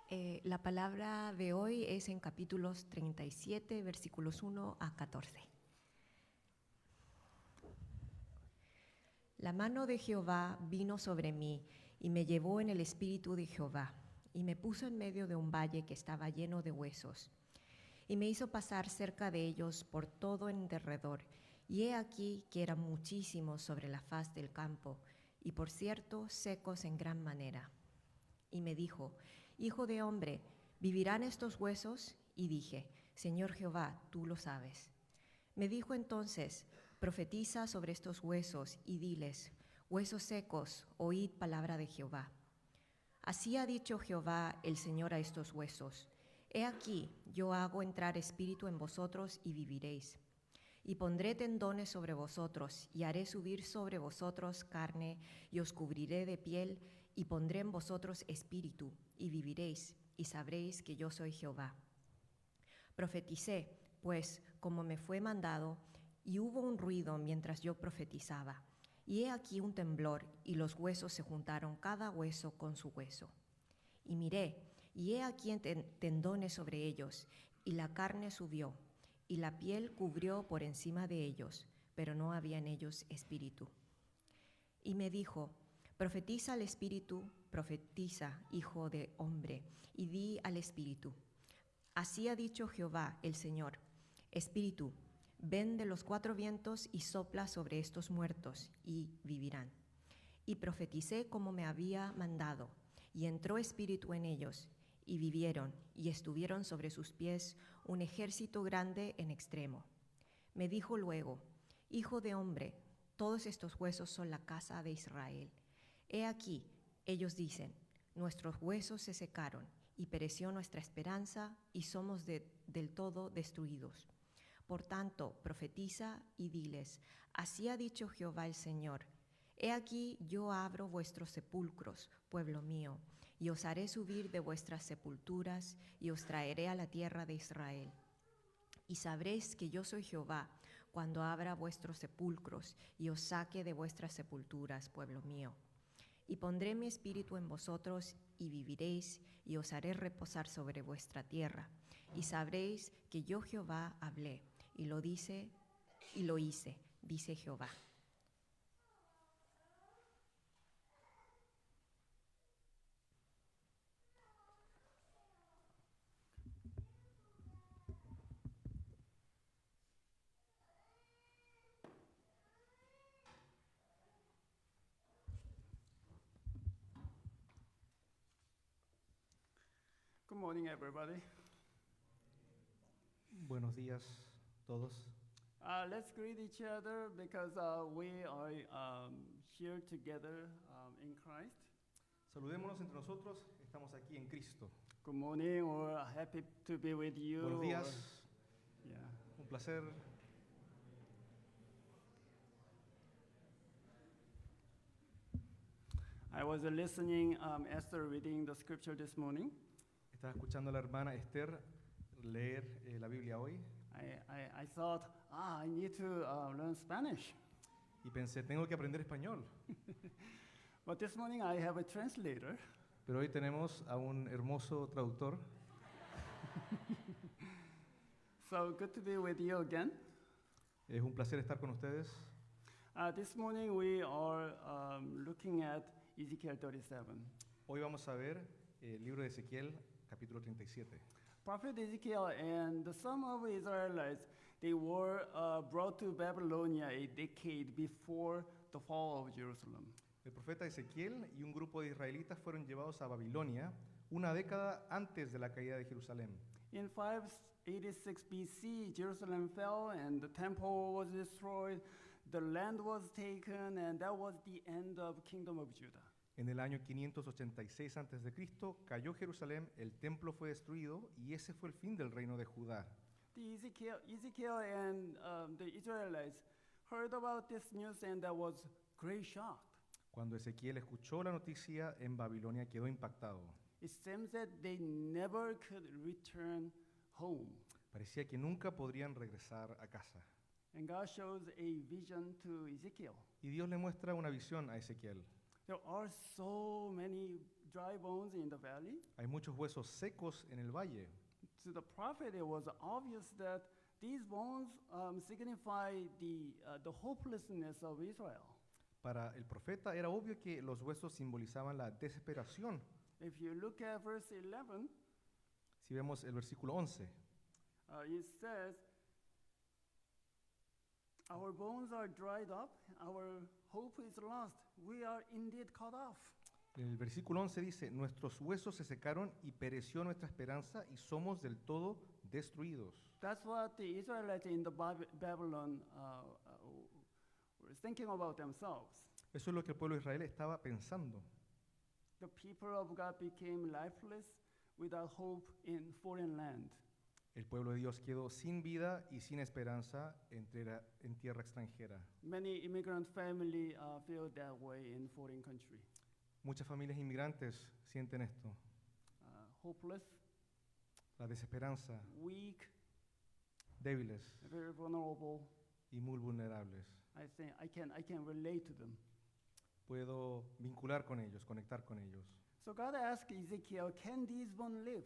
La palabra de hoy es en capítulos 37, versículos 1 a 14. La mano de Jehová vino sobre mí y me llevó en el espíritu de Jehová y me puso en medio de un valle que estaba lleno de huesos y me hizo pasar cerca de ellos por todo en derredor. Y he aquí que eran muchísimos sobre la faz del campo y por cierto secos en gran manera. Y me dijo: Hijo de hombre, ¿vivirán estos huesos? Y dije: Señor Jehová, tú lo sabes. Me dijo entonces: Profetiza sobre estos huesos y diles: Huesos secos, oíd palabra de Jehová. Así ha dicho Jehová el Señor a estos huesos: He aquí, yo hago entrar espíritu en vosotros y viviréis. Y pondré tendones sobre vosotros, y haré subir sobre vosotros carne, y os cubriré de piel, y pondré en vosotros espíritu, y viviréis, y sabréis que yo soy Jehová. Profeticé, pues, como me fue mandado, y hubo un ruido mientras yo profetizaba. Y he aquí un temblor, y los huesos se juntaron cada hueso con su hueso. Y miré, y he aquí tendones sobre ellos, y la carne subió, y la piel cubrió por encima de ellos, pero no había en ellos espíritu. Y me dijo: Profetiza al espíritu, profetiza, hijo de hombre, y di al espíritu: Así ha dicho Jehová el Señor: Espíritu, ven de los cuatro vientos y sopla sobre estos muertos, y vivirán. Y profeticé como me había mandado, y entró espíritu en ellos, y vivieron, y estuvieron sobre sus pies un ejército grande en extremo. Me dijo luego: Hijo de hombre, todos estos huesos son la casa de Israel. He aquí, ellos dicen: Nuestros huesos se secaron, y pereció nuestra esperanza, y somos del todo destruidos. Por tanto, profetiza y diles: Así ha dicho Jehová el Señor: He aquí yo abro vuestros sepulcros, pueblo mío, y os haré subir de vuestras sepulturas, y os traeré a la tierra de Israel. Y sabréis que yo soy Jehová, cuando abra vuestros sepulcros, y os saque de vuestras sepulturas, pueblo mío. Y pondré mi espíritu en vosotros, y viviréis, y os haré reposar sobre vuestra tierra. Y sabréis que yo Jehová hablé, y lo hice, dice Jehová. Good morning, everybody. Buenos días todos. Let's greet each other because we are here together in Christ. Saludémonos entre nosotros, estamos aquí en Cristo. Good morning, or happy to be with you. Buenos días, Yeah. un placer. I was listening Esther reading the scripture this morning. Estaba escuchando a la hermana Esther leer la Biblia hoy I thought, I need to learn Spanish. y pensé, tengo que aprender español. But this morning I have a translator. Pero hoy tenemos a un hermoso traductor. So good to be with you again. Es un placer estar con ustedes. This morning we are looking at Ezekiel 37. Hoy vamos a ver el libro de Ezequiel, capítulo 37. Prophet Ezekiel and some of Israelites, they were brought to Babylonia a decade before the fall of Jerusalem. El profeta Ezequiel y un grupo de israelitas fueron llevados a Babilonia una década antes de la caída de Jerusalén. In 586 BC, Jerusalem fell and the temple was destroyed, the land was taken, and that was the end of kingdom of Judah. En el año 586 a.C. cayó Jerusalén, el templo fue destruido y ese fue el fin del reino de Judá. Ezekiel and the Israelites heard about this news and that was great shock. Cuando Ezequiel escuchó la noticia en Babilonia quedó impactado. It seems that they never could return home. Parecía que nunca podrían regresar a casa. And God shows a vision to Ezekiel. Y Dios le muestra una visión a Ezequiel. There are so many dry bones in the valley. Hay muchos huesos secos en el valle. To the prophet, it was obvious that these bones signify the hopelessness of Israel. Para el profeta era obvio que los huesos simbolizaban la desesperación. If you look at verse 11, Si vemos el versículo 11, it says, "Our bones are dried up, our hope is lost. We are indeed cut off." en el versículo 11 dice, nuestros huesos se secaron y pereció nuestra esperanza y somos del todo destruidos. That's what the Israelites in the Babylon were thinking about themselves. Eso es lo que el pueblo de Israel estaba pensando. The people of God became lifeless without hope in foreign land. El pueblo de Dios quedó sin vida y sin esperanza en tierra extranjera. Many immigrant families feel that way in foreign country. Muchas familias inmigrantes sienten esto, Hopeless, la desesperanza, weak, débiles very vulnerable. y muy vulnerables. I think I can relate to them. Puedo vincular con ellos, conectar con ellos. So God asked Ezekiel, "Can these bones live?"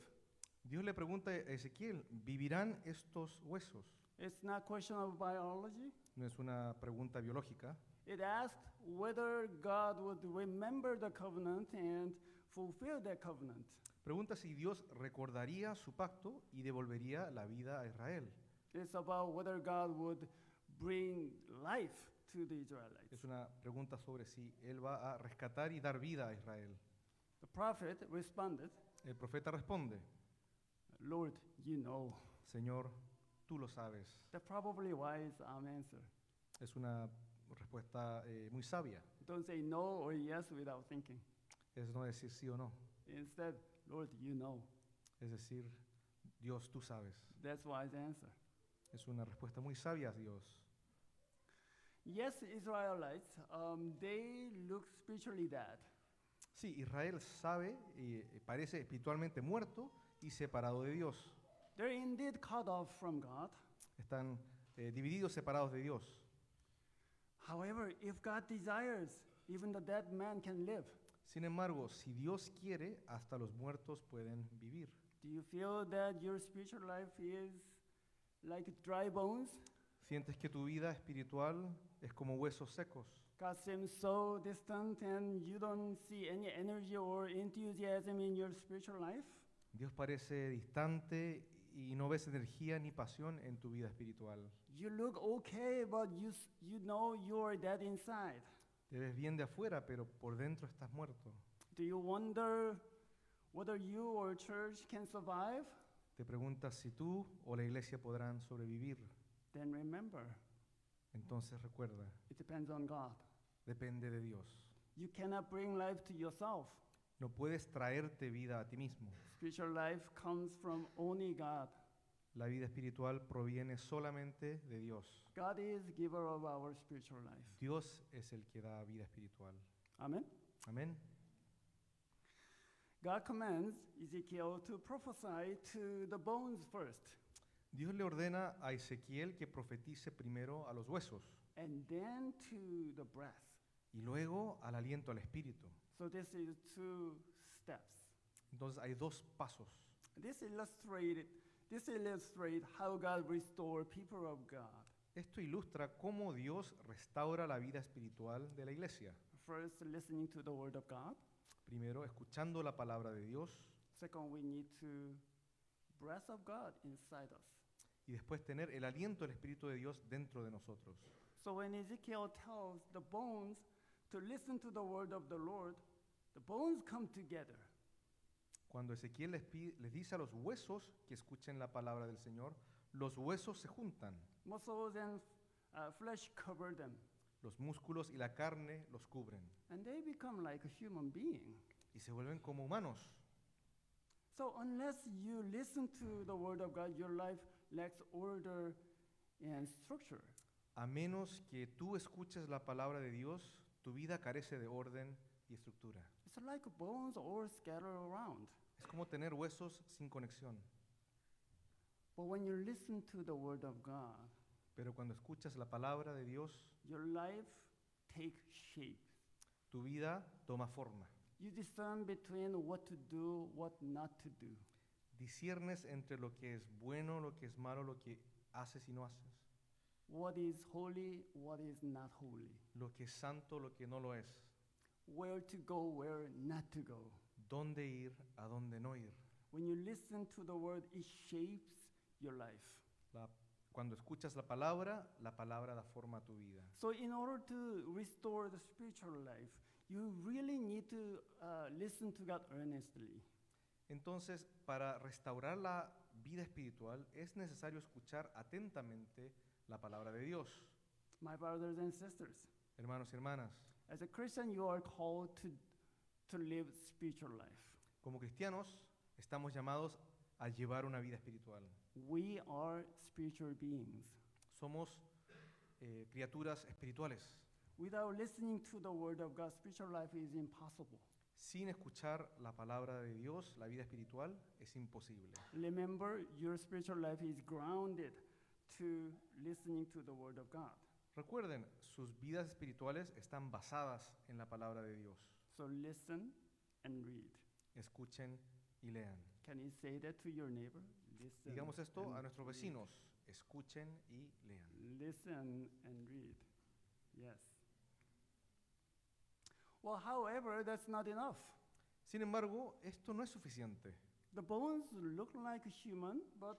Dios le pregunta a Ezequiel, ¿vivirán estos huesos? It's not a question of biology. No es una pregunta biológica. It asked whether God would remember the covenant and fulfill that covenant. Pregunta si Dios recordaría su pacto y devolvería la vida a Israel. It's about whether God would bring life to the Israelites. Es una pregunta sobre si Él va a rescatar y dar vida a Israel. The prophet responded, El profeta responde, "Lord, you know." Señor, tú lo sabes. That's probably wise answer. Es una respuesta muy sabia. Don't say no or yes without thinking. Es no decir sí o no. Instead, "Lord, you know." Es decir, Dios, tú sabes. That's wise answer. Es una respuesta muy sabia a Dios. Yes, Israelites, they look spiritually dead. Sí, Israel sabe y parece espiritualmente muerto y separado de Dios. They're indeed cut off from God. Están divididos, separados de Dios. However, if God desires, even the dead man can live. Sin embargo, si Dios quiere, hasta los muertos pueden vivir. Do you feel that your spiritual life is like dry bones? ¿Sientes que tu vida espiritual es como huesos secos? God seems so distant and you don't see any energy or enthusiasm in your spiritual life? Dios parece distante y no ves energía ni pasión en tu vida espiritual. You look okay, but you know you're dead inside. Te ves bien de afuera, pero por dentro estás muerto. Do you wonder whether you or church can survive? Te preguntas si tú o la iglesia podrán sobrevivir. Then remember, Entonces recuerda, it depends on God. depende de Dios. You cannot bring life to yourself. No puedes traerte vida a ti mismo. Spiritual life comes from only God. La vida espiritual proviene solamente de Dios. God is giver of our spiritual life. Dios es el que da vida espiritual. Amen. Amén. God commands Ezekiel to prophesy to the bones first, Dios le ordena a Ezequiel que profetice primero a los huesos and then to the breath. y luego al aliento, al espíritu. So this is two steps. Entonces hay dos pasos. This illustrates how God restores people of God. Esto ilustra cómo Dios restaura la vida espiritual de la iglesia. First, listening to the word of God. Primero, escuchando la palabra de Dios Second, we need to breath of God inside us. y después tener el aliento del Espíritu de Dios dentro de nosotros. So when Ezekiel tells the bones to listen to the word of the Lord, the bones come together. Cuando Ezequiel les dice a los huesos que escuchen la palabra del Señor, los huesos se juntan, Muscles and flesh cover them, los músculos y la carne los cubren and they become like a human being. y se vuelven como humanos. So unless you listen to the word of God, your life lacks order and structure. A menos que tú escuches la palabra de Dios, tu vida carece de orden y estructura. It's like bones all scattered around. Es como tener huesos sin conexión. But when you listen to the word of God, Pero cuando escuchas la palabra de Dios, your life takes shape. tu vida toma forma. You discern between what to do, what not to do. Disciernes entre lo que es bueno, lo que es malo, lo que haces y no haces, What is holy, what is not holy. lo que es santo, lo que no lo es, Where to go, where not to go. dónde ir, a dónde no ir. When you listen to the word, it shapes your life. Cuando escuchas la palabra da forma a tu vida. So in order to restore the spiritual life, you really need to listen to God earnestly. Entonces, para restaurar la vida espiritual es necesario escuchar atentamente la palabra de Dios. My brothers and sisters, Hermanos y hermanas, as a Christian, you are called to live spiritual life. como cristianos estamos llamados a llevar una vida espiritual. We are spiritual beings. Somos criaturas espirituales. Without listening to the word of God, spiritual life is impossible. Sin escuchar la palabra de Dios, la vida espiritual es imposible. Remember, your spiritual life is grounded to listening to the word of God. Recuerden, sus vidas espirituales están basadas en la palabra de Dios. So listen and read. Escuchen y lean. Can you say that to your neighbor? Listen. Digamos esto a and nuestros read. vecinos. Escuchen y lean. Listen and read. Yes. Well, however, that's not enough. Sin embargo, esto no es suficiente. The bones look like human, but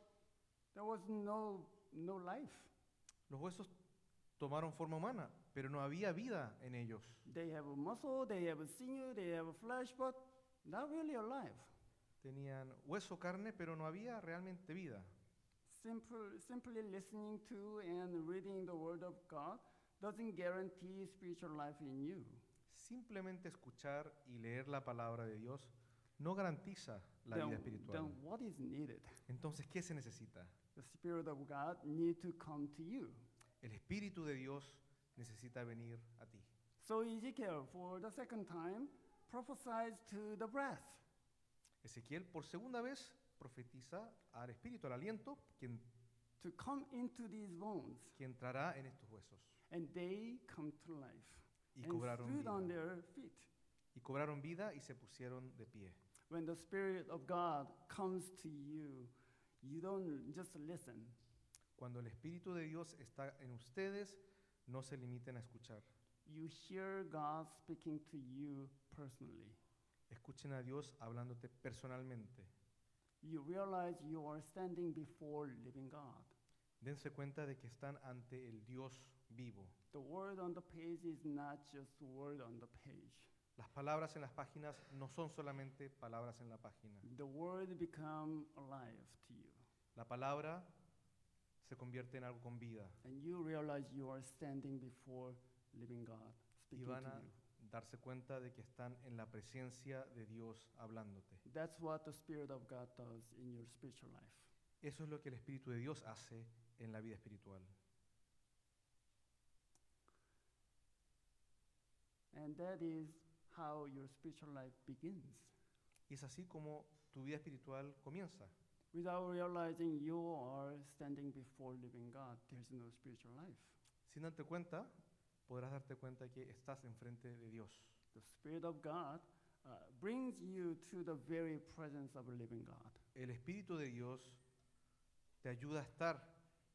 there was no life. Los huesos tomaron forma humana, pero no había vida en ellos. They have a muscle, they have a sinew, they have a flesh, but not really alive. Tenían hueso, carne, pero no había realmente vida. Simply listening to and reading the Word of God doesn't guarantee spiritual life in you. Simplemente escuchar y leer la palabra de Dios no garantiza la vida espiritual. Then what is needed? Entonces, ¿qué se necesita? The Spirit of God need to come to you. El Espíritu de Dios necesita venir a ti. So Ezekiel, for the second time, prophesies to the breath. Ezequiel, por segunda vez, profetiza al Espíritu, al aliento, To come into these bones, que entrará en estos huesos. and they come to life. Y And cobraron stood on vida. their feet. Y cobraron vida y se pusieron de pie. When the Spirit of God comes to you, you don't just listen. Cuando el Espíritu de Dios está en ustedes, no se limiten a escuchar. You hear God speaking to you personally. Escuchen a Dios hablándote personalmente. You realize you are standing before living God. Dense cuenta de que están ante el Dios vivo. The word on the page is not just word on the page. Las palabras en las páginas no son solamente palabras en la página. The word become alive to you. La palabra se convierte en algo con vida And you realize you are standing before living God y speaking van to a you. darse cuenta de que están en la presencia de Dios hablándote. That's what the Spirit of God does in your spiritual life. Eso es lo que el Espíritu de Dios hace en la vida espiritual. And that is how your spiritual life begins. Y es así como tu vida espiritual comienza. Without realizing you are standing before living God, there's no spiritual life. Sin darte cuenta, podrás darte cuenta que estás enfrente de Dios. The Spirit of God brings you to the very presence of a living God. El Espíritu de Dios te ayuda a estar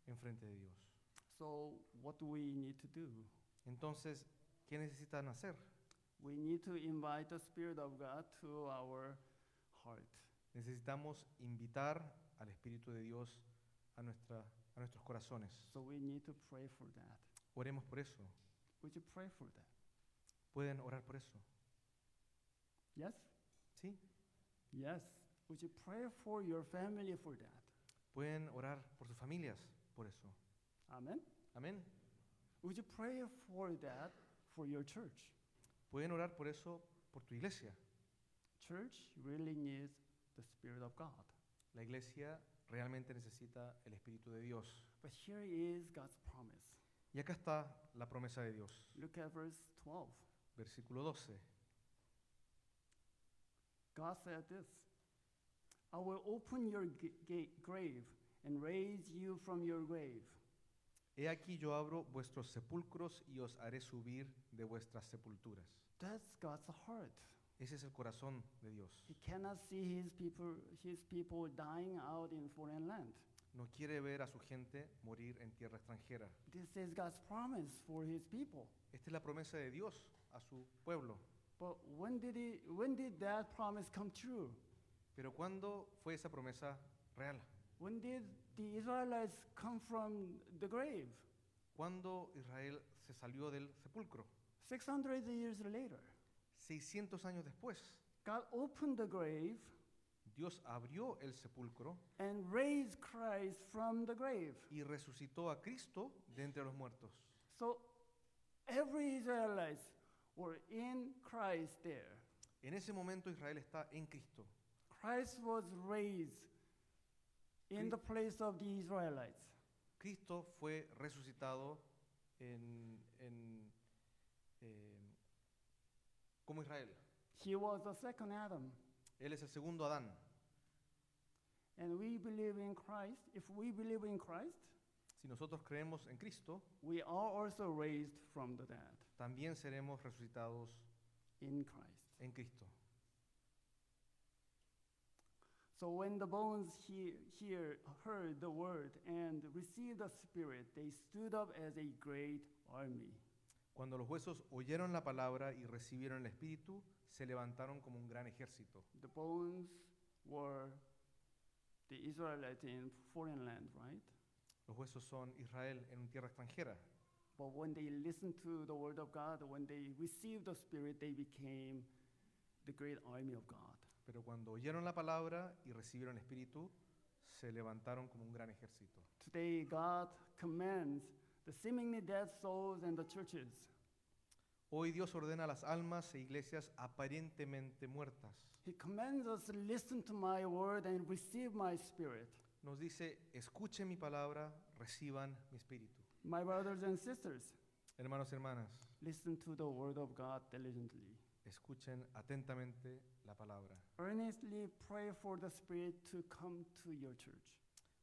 enfrente de Dios. So what do we need to do? Entonces, ¿qué necesitan hacer? We need to invite the Spirit of God to our heart. Necesitamos invitar al Espíritu de Dios a nuestros corazones. So we need to pray for that. Oremos por eso. Would you pray for that? ¿Pueden orar por eso? Yes? ¿Sí? Yes. Would you pray for your family for that? ¿Pueden orar por sus familias por eso? Amen? Amén. Would you pray for that for your church? ¿Pueden orar por eso por tu iglesia? Church really needs the Spirit of God. La iglesia realmente necesita el Espíritu de Dios. But here is God's promise. Y acá está la promesa de Dios. Look at verse 12. Versículo 12. God said this, I will open your grave and raise you from your grave. He aquí yo abro vuestros sepulcros y os haré subir de vuestras sepulturas. That's God's heart. Ese es el corazón de Dios. He cannot see his people dying out in foreign land. No quiere ver a su gente morir en tierra extranjera. This is God's promise for his people. Esta es la promesa de Dios a su pueblo. But when did that promise come true? Pero ¿cuándo fue esa promesa real? When did the Israelites come from the grave? ¿Cuándo Israel se salió del sepulcro? 600 years later. 600 años después, God opened the grave Dios abrió el sepulcro and raised Christ from the grave. y resucitó a Cristo de entre los muertos. So every Israelite were in Christ there. En ese momento Israel está en Cristo. Christ was raised in the place of the Israelites. Cristo fue resucitado como Israel. He was the second Adam. Él es el segundo Adán. And we believe in Christ. If we believe in Christ, Si nosotros creemos en Cristo, we are also raised from the dead también seremos resucitados in Christ. en Cristo. So when the bones heard the word and received the Spirit, they stood up as a great army. Cuando los huesos oyeron la palabra y recibieron el Espíritu, se levantaron como un gran ejército. The bones were the Israelites in foreign land, right? Los huesos son Israel en una tierra extranjera. But when they listened to the word of God, when they received the Spirit, they became the great army of God. Pero cuando oyeron la palabra y recibieron el Espíritu, se levantaron como un gran ejército. Today, God commands the seemingly dead souls and the churches Hoy Dios ordena a las almas e iglesias aparentemente muertas. He commands us to listen to my word and receive my Spirit. Nos dice, escuchen mi palabra, reciban mi Espíritu. My brothers and sisters, Hermanos y hermanas, listen to the word of God diligently. escuchen atentamente la palabra. Earnestly pray for the Spirit to come to your church.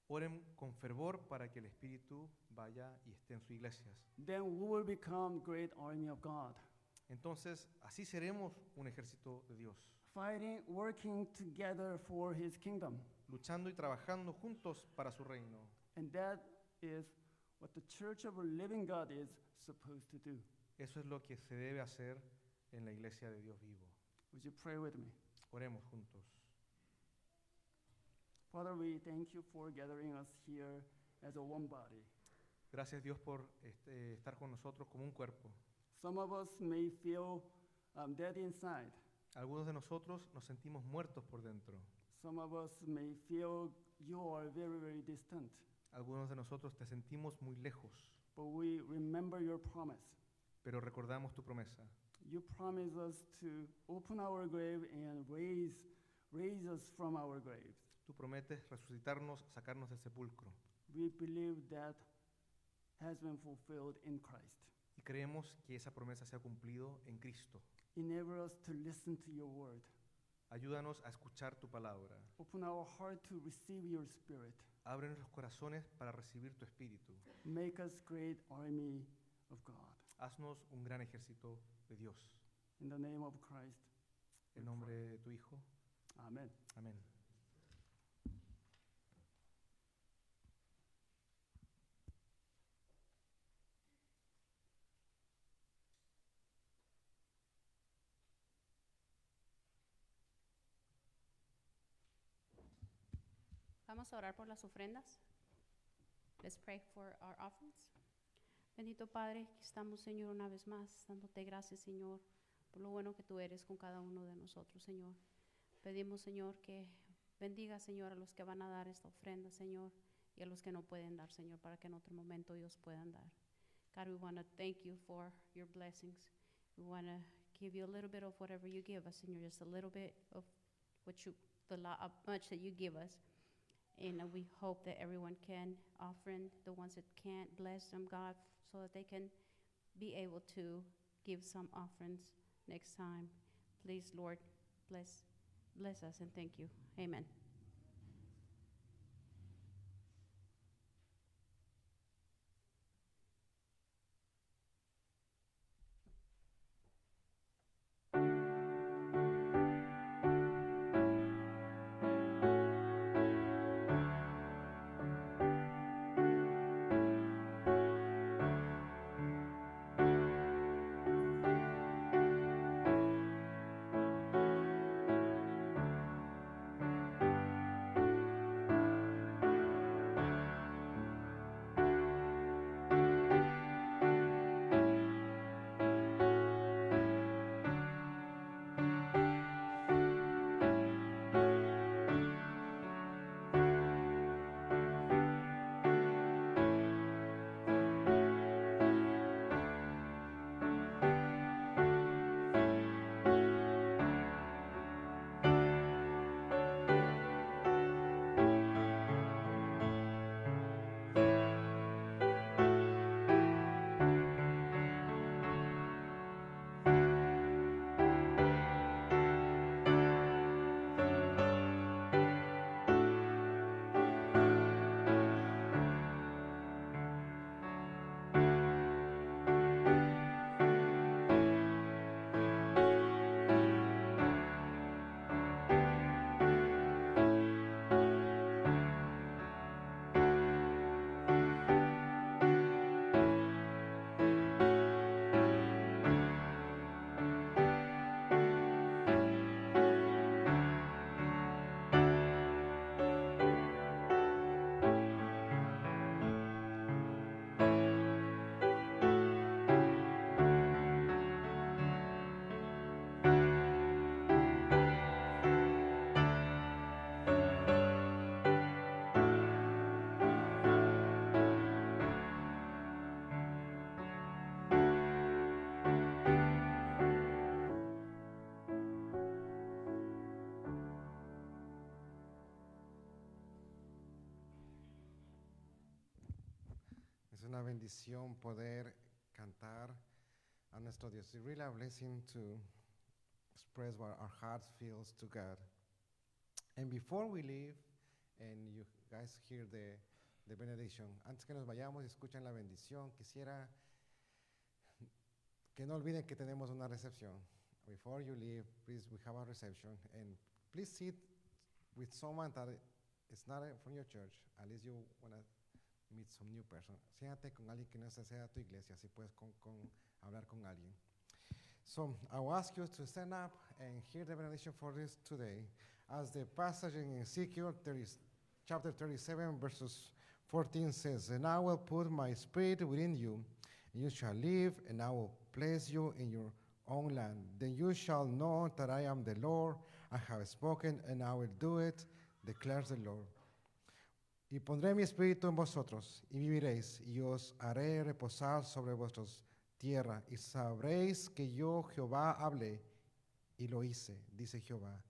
Oren con fervor para que el Espíritu vaya y esté en sus iglesias. Then we will become great army of God, Entonces, así seremos un ejército de Dios, fighting, working together for His kingdom. luchando y trabajando juntos para su reino. And that is what the church of a living God is supposed to do. Eso es lo que se debe hacer en la iglesia de Dios vivo. Would you pray with me? Oremos juntos. Father, we thank you for gathering us here as a one body. Gracias Dios por estar con nosotros como un cuerpo. Some of us may feel dead inside. Algunos de nosotros nos sentimos muertos por dentro. Some of us may feel you are very, very distant. Algunos de nosotros te sentimos muy lejos, But we remember your promise. pero recordamos tu promesa. You promised us to open our grave and raise us from our graves. Tú prometes resucitarnos, sacarnos del sepulcro. We believe that has been fulfilled in Christ. Y creemos que esa promesa se ha cumplido en Cristo. Enable us to listen to your word. Ayúdanos a escuchar tu palabra. Open our heart to receive your Spirit. Abre nuestros corazones para recibir tu espíritu. Make us great army of God. Haznos un gran ejército de Dios. In the name of Christ. En nombre de tu Hijo. Amen. Amén. Vamos a orar por las ofrendas. Let's pray for our offerings. Bendito Padre, aquí estamos, Señor, una vez más, dándote gracias, Señor, por lo bueno que tú eres con cada uno de nosotros, Señor. Pedimos, Señor, que bendiga, Señor, a los que van a dar esta ofrenda, Señor, y a los que no pueden dar, Señor, para que en otro momento ellos puedan dar. God, we want to thank you for your blessings. We want to give you a little bit of whatever you give us, Señor, just a little bit of much that you give us. And we hope that everyone can offer, the ones that can't, bless them, God, so that they can be able to give some offerings next time. Please, Lord, bless us and thank you. Amen. Es una bendición poder cantar a nuestro Dios. It's really a blessing to express what our hearts feels to God. And before we leave, and you guys hear the benediction, antes que nos vayamos y escuchen la bendición, quisiera que no olviden que tenemos una recepción. Before you leave, please, we have a reception, and please sit with someone that is not from your church, at least you want to meet some new person. Siéntate con alguien que no sea de tu iglesia, si puedes hablar con alguien. So I will ask you to stand up and hear the benediction for this today. As the passage in Ezekiel chapter 37, verses 14 says, "And I will put my spirit within you, and you shall live, and I will place you in your own land. Then you shall know that I am the Lord. I have spoken, and I will do it, declares the Lord. Y pondré mi espíritu en vosotros, y viviréis, y os haré reposar sobre vuestros tierra, y sabréis que yo Jehová hablé, y lo hice, dice Jehová."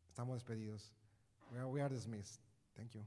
Estamos despedidos. We are dismissed. Thank you.